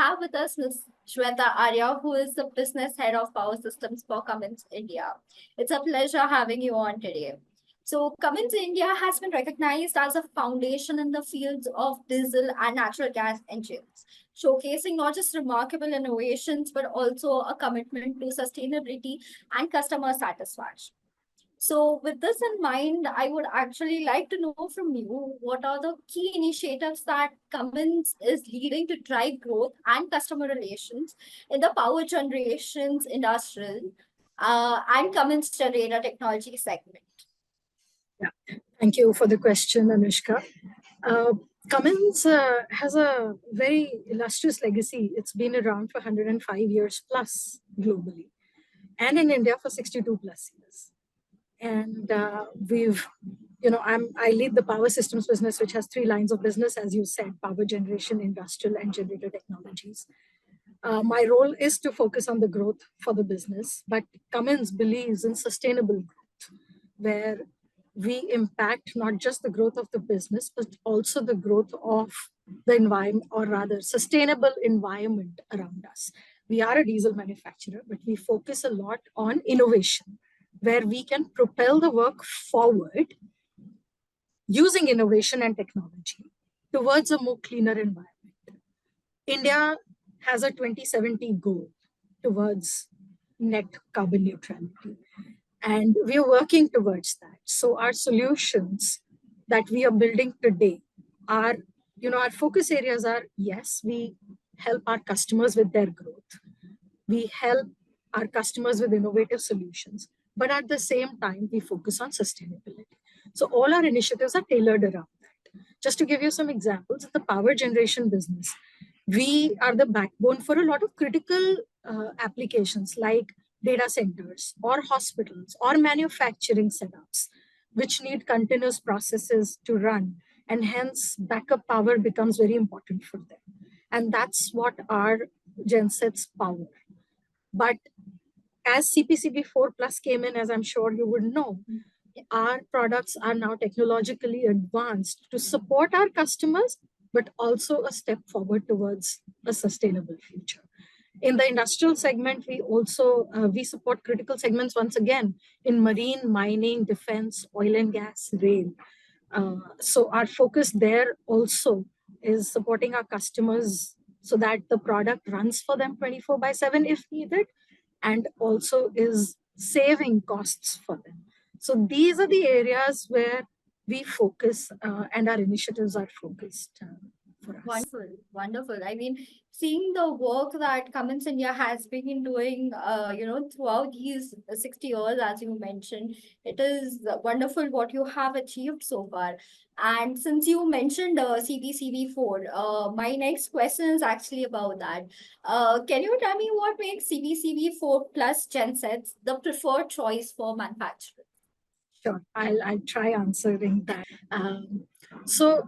have with us Ms. Shveta Arya, who is the business head of power systems for Cummins India. It's a pleasure having you on today. So, Cummins India has been recognized as a foundation in the fields of diesel and natural gas engines, showcasing not just remarkable innovations, but also a commitment to sustainability and customer satisfaction. So, with this in mind, I would actually like to know from you what are the key initiatives that Cummins is leading to drive growth and customer relations in the power generations industrial and Cummins generator technology segment. Yeah, thank you for the question, Anushka. Uh, Cummins has a very illustrious legacy. It's been around for 105 years plus globally, and in India for 62 plus years. And I lead the power systems business, which has three lines of business, as you said: power generation, industrial, and generator technologies. My role is to focus on the growth for the business, but Cummins believes in sustainable growth, where we impact not just the growth of the business, but also the growth of the environment, or rather sustainable environment around us. We are a diesel manufacturer, but we focus a lot on innovation, where we can propel the work forward using innovation and technology towards a more cleaner environment. India has a 2070 goal towards net carbon neutrality, and we are working towards that. So our solutions that we are building today are, our focus areas are, yes, we help our customers with their growth. We help our customers with innovative solutions, but at the same time, we focus on sustainability. So all our initiatives are tailored around that. Just to give you some examples, in the power generation business, we are the backbone for a lot of critical applications like data centers or hospitals or manufacturing setups, which need continuous processes to run. And hence, backup power becomes very important for them. And that's what our gensets power. But as CPCB IV Plus came in, as I'm sure you would know, our products are now technologically advanced to support our customers, but also a step forward towards a sustainable future. In the industrial segment, we also we support critical segments once again in marine, mining, defense, oil and gas, rail. So our focus there also is supporting our customers so that the product runs for them 24/7 if needed, and also is saving costs for them. So these are the areas where we focus and our initiatives are focused for us. Wonderful, wonderful. I mean, seeing the work that Cummins India has been doing, throughout these 60 years, as you mentioned, it is wonderful what you have achieved so far. And since you mentioned CPCB IV, my next question is actually about that. Can you tell me what makes CPCB IV Plus gensets the preferred choice for manufacturers? Sure, I'll try answering that. So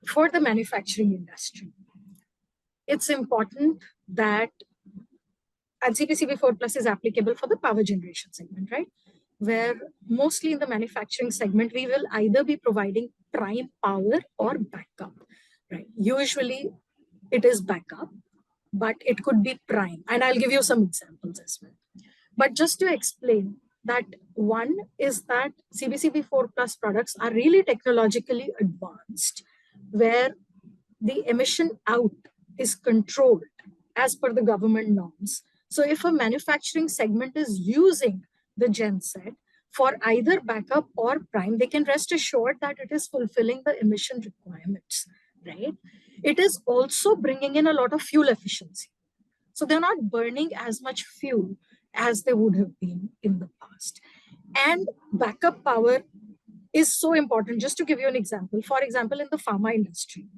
for the manufacturing industry, it's important that, and CPCB IV Plus is applicable for the power generation segment, right? Where mostly in the manufacturing segment, we will either be providing prime power or backup, right? Usually it is backup, but it could be prime. And I'll give you some examples as well. But just to explain that, one is that CPCB IV Plus products are really technologically advanced, where the emission out is controlled as per the government norms. So if a manufacturing segment is using the genset for either backup or prime, they can rest assured that it is fulfilling the emission requirements, right? It is also bringing in a lot of fuel efficiency. So they're not burning as much fuel as they would have been in the past. And backup power is so important. Just to give you an example, for example, in the pharma industry,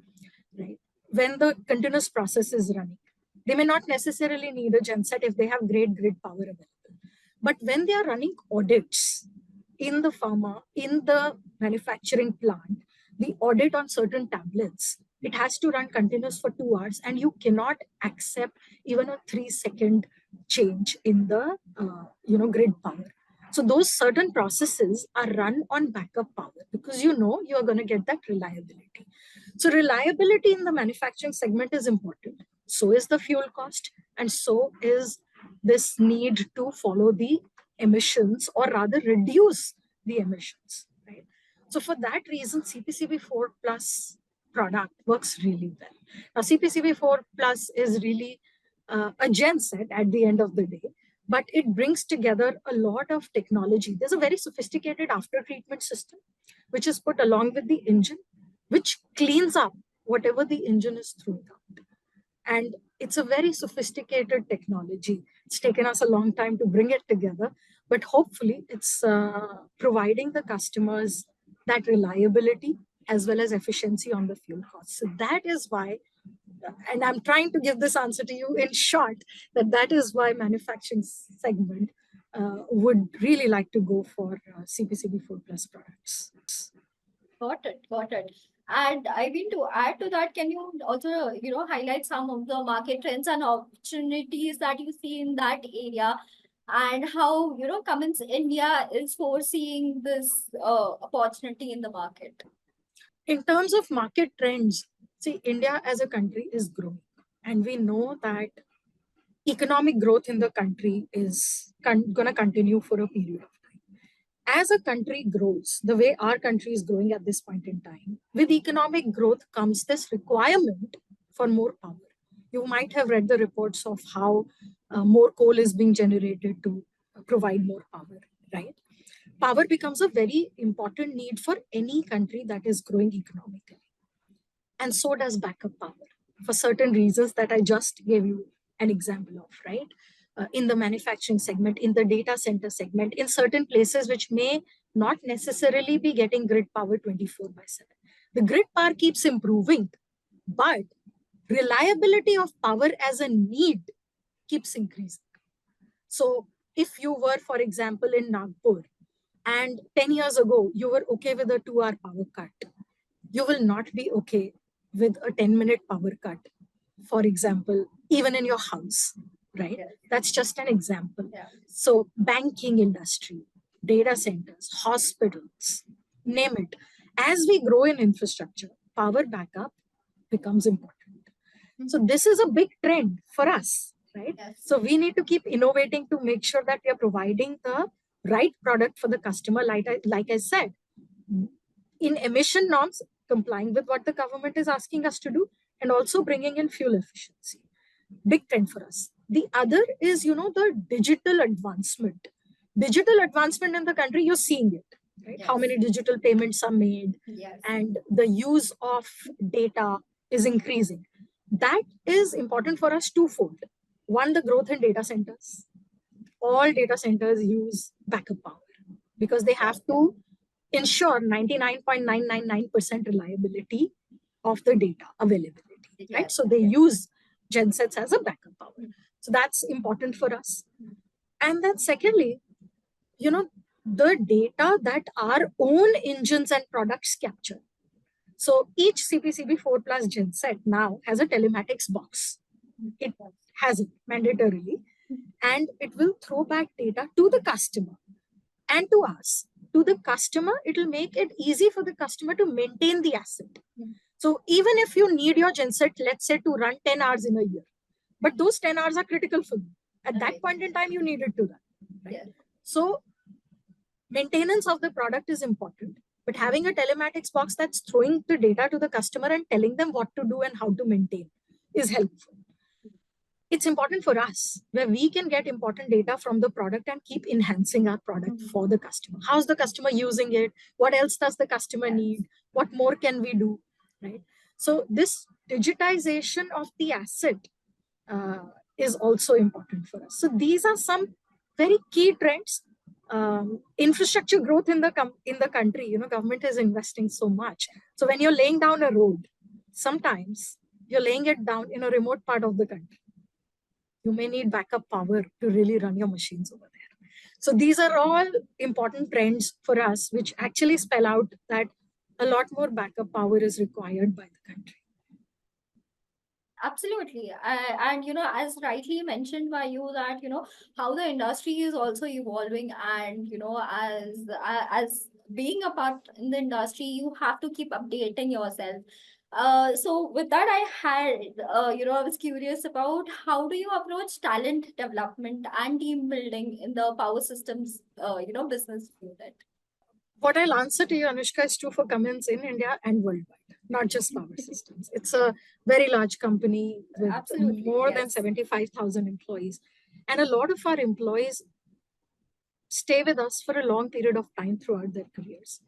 right, when the continuous process is running, they may not necessarily need a genset if they have great grid power available. But when they are running audits in the pharma, in the manufacturing plant, the audit on certain tablets, it has to run continuous for 2 hours, and you cannot accept even a 3-second change in the grid power. So those certain processes are run on backup power because you are going to get that reliability. So reliability in the manufacturing segment is important. so is the fuel cost, and so is this need to follow the emissions, or rather reduce the emissions, right? So for that reason, CPCB 4 plus product works really well. Now, CPCB 4 plus is really a genset at the end of the day, but it brings together a lot of technology. There's a very sophisticated after treatment system, which is put along with the engine, which cleans up whatever the engine is throwing out. And it's a very sophisticated technology. It's taken us a long time to bring it together, but hopefully it's providing the customers that reliability as well as efficiency on the fuel costs. So that is why, and I'm trying to give this answer to you in short, that is why manufacturing segment would really like to go for CPCB 4 plus products. Got it, got it. And I mean, to add to that, can you also, highlight some of the market trends and opportunities that you see in that area, and how, Cummins India is foreseeing this opportunity in the market? In terms of market trends, see, India as a country is growing, and we know that economic growth in the country is going to continue for a period of time. As a country grows, the way our country is growing at this point in time, with economic growth comes this requirement for more power. You might have read the reports of how more coal is being generated to provide more power, right? Power becomes a very important need for any country that is growing economically. And so does backup power for certain reasons that I just gave you an example of, right? In the manufacturing segment, in the data center segment, in certain places which may not necessarily be getting grid power 24 by 7. The grid power keeps improving, but reliability of power as a need keeps increasing. So if you were, for example, in Nagpur, and 10 years ago, you were okay with a 2-hour power cut, you will not be okay with a 10-minute power cut, for example, even in your house, right? Yes. That's just an example. Yeah. So banking industry, data centers, hospitals, name it. As we grow in infrastructure, power backup becomes important. So this is a big trend for us, right? Yes. So we need to keep innovating to make sure that we are providing the right product for the customer. Like I said, in emission norms, complying with what the government is asking us to do, and also bringing in fuel efficiency. Big trend for us. The other is, the digital advancement. Digital advancement in the country, you're seeing it, right? Yes. How many digital payments are made, Yes. and the use of data is increasing. That is important for us twofold. One, the growth in data centers. All data centers use backup power because they have to ensure 99.999% reliability of the data availability, right? Yes. So they use gensets as a backup power. So that's important for us. And then secondly, the data that our own engines and products capture. So each CPCB 4 plus genset now has a telematics box. It has it mandatorily, and it will throw back data to the customer and to us. To the customer, it will make it easy for the customer to maintain the asset. So even if you need your genset, let's say, to run 10 hours in a year, but those 10 hours are critical for you. At that point in time, you need it to run. Right? Yes. So maintenance of the product is important, but having a telematics box that's throwing the data to the customer and telling them what to do and how to maintain is helpful. It's important for us where we can get important data from the product and keep enhancing our product for the customer. How's the customer using it? What else does the customer need? What more can we do? Right? So this digitization of the asset is also important for us. So these are some very key trends. Infrastructure growth in the country, government is investing so much. So when you're laying down a road, sometimes you're laying it down in a remote part of the country. You may need backup power to really run your machines over there. So these are all important trends for us, which actually spell out that a lot more backup power is required by the country. Absolutely. And, as rightly mentioned by you, that, how the industry is also evolving, and, as being a part in the industry, you have to keep updating yourself. So with that, I had, I was curious about how do you approach talent development and team building in the power systems, business unit? What I'll answer to you, Anushka, is true for Cummins in India and worldwide, not just power systems. It's a very large company with Absolutely, more than yes. 75,000 employees. And a lot of our employees stay with us for a long period of time throughout their careers.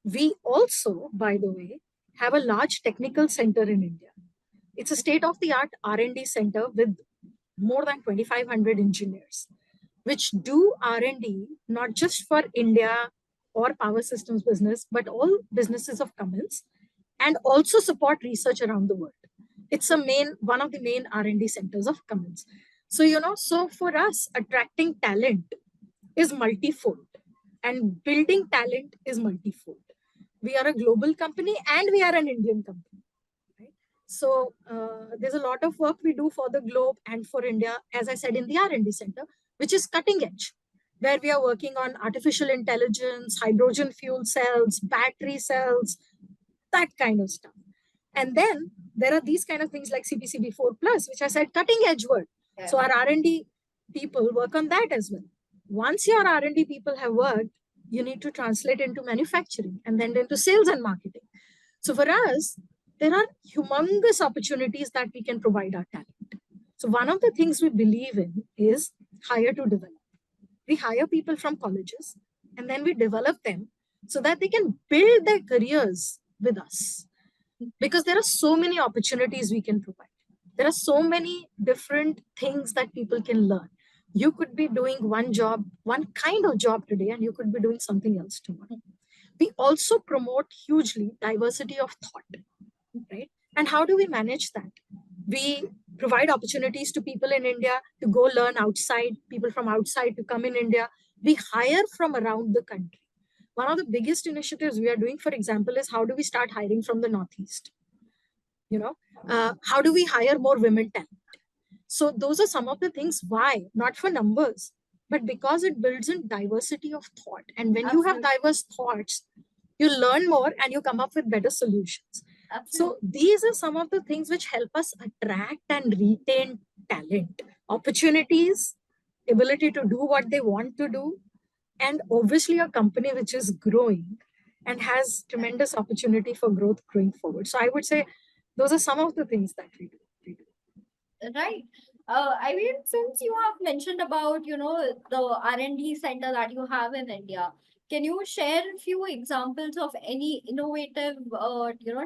We also, by the way, have a large technical center in India. It's a state-of-the-art R&D center with more than 2,500 engineers, which do R&D not just for India or power systems business, but all businesses of Cummins, and also support research around the world. It's one of the main R&D centers of Cummins. So for us, attracting talent is multifold, and building talent is multifold. We are a global company and we are an Indian company. Right? So there's a lot of work we do for the globe and for India, as I said, in the R&D center, which is cutting edge, where we are working on artificial intelligence, hydrogen fuel cells, battery cells, that kind of stuff. And then there are these kind of things like CPCB IV+, which I said cutting edge work. Yeah. So our R&D people work on that as well. Once your R&D people have worked, you need to translate into manufacturing and then into sales and marketing. So for us, there are humongous opportunities that we can provide our talent. So one of the things we believe in is hire to develop. We hire people from colleges and then we develop them so that they can build their careers with us. Because there are so many opportunities we can provide. There are so many different things that people can learn. You could be doing one job, one kind of job today, and you could be doing something else tomorrow. We also promote hugely diversity of thought, right? And how do we manage that? We provide opportunities to people in India to go learn outside, people from outside to come in India. We hire from around the country. One of the biggest initiatives we are doing, for example, is how do we start hiring from the Northeast? How do we hire more women talent? So those are some of the things. Why? Not for numbers, but because it builds in diversity of thought. And when you have diverse thoughts, you learn more and you come up with better solutions. So these are some of the things which help us attract and retain talent, opportunities, ability to do what they want to do, and obviously a company which is growing and has tremendous opportunity for growth going forward. So I would say those are some of the things that we do. Right. I mean, since you have mentioned about, the R&D center that you have in India, can you share a few examples of any innovative,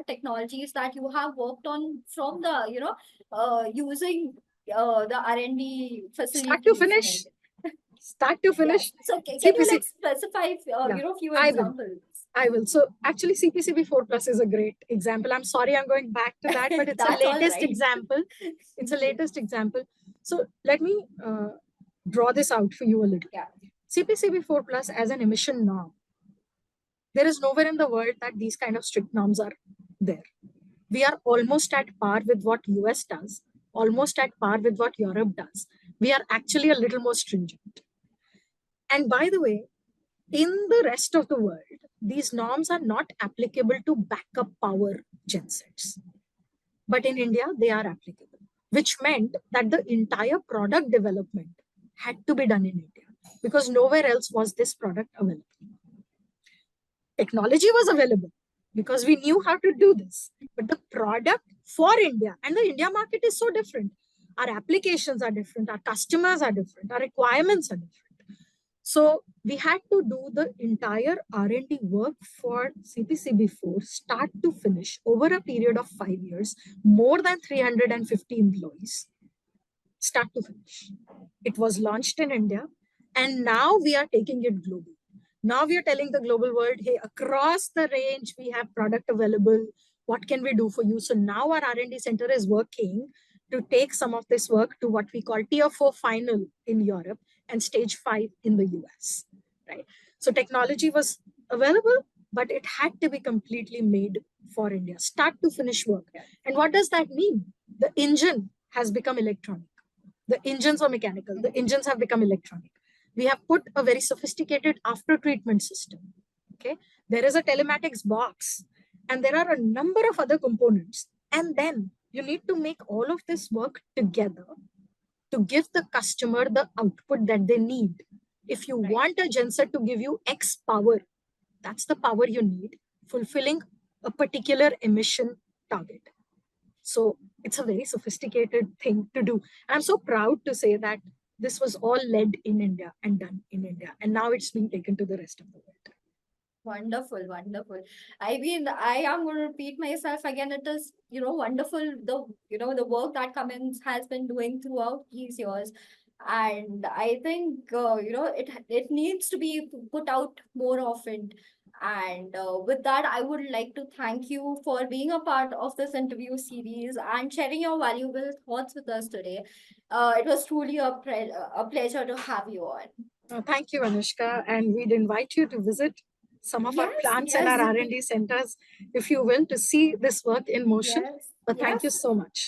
technologies that you have worked on from the, using the R&D facilities? Start to finish. Start to finish. Yeah. So can you like specify, few examples? I will. So actually CPCB IV+ is a great example. I'm sorry I'm going back to that, but it's a latest example. It's a latest example. So let me draw this out for you a little. Yeah. CPCB IV+ as an emission norm. There is nowhere in the world that these kind of strict norms are there. We are almost at par with what US does, almost at par with what Europe does. We are actually a little more stringent. And by the way, in the rest of the world, these norms are not applicable to backup power gensets. But in India, they are applicable, which meant that the entire product development had to be done in India because nowhere else was this product available. Technology was available because we knew how to do this. But the product for India, and the India market is so different. Our applications are different, our customers are different, our requirements are different. So we had to do the entire R&D work for CPCB IV, start to finish, over a period of 5 years, more than 350 employees, start to finish. It was launched in India, and now we are taking it global. Now we are telling the global world, hey, across the range, we have product available. What can we do for you? So now our R&D center is working to take some of this work to what we call Tier 4 final in Europe and stage 5 in the US, right? So technology was available, but it had to be completely made for India, start to finish work. And what does that mean? The engine has become electronic. The engines were mechanical. The engines have become electronic. We have put a very sophisticated after treatment system. Okay, there is a telematics box, and there are a number of other components. And then you need to make all of this work together to give the customer the output that they need. If you Right. want a genset to give you X power, that's the power you need, fulfilling a particular emission target. So it's a very sophisticated thing to do. And I'm so proud to say that this was all led in India and done in India. And now it's being taken to the rest of the world. Wonderful, wonderful. I mean, I am going to repeat myself again. It is, wonderful the work that Cummins has been doing throughout these years, and I think it needs to be put out more often. And with that, I would like to thank you for being a part of this interview series and sharing your valuable thoughts with us today. It was truly a pleasure to have you on. Thank you, Anushka. And we'd invite you to visit some of our Yes, plants and yes, our R&D centers, if you will, to see this work in motion. yes, But thank you yes. so much.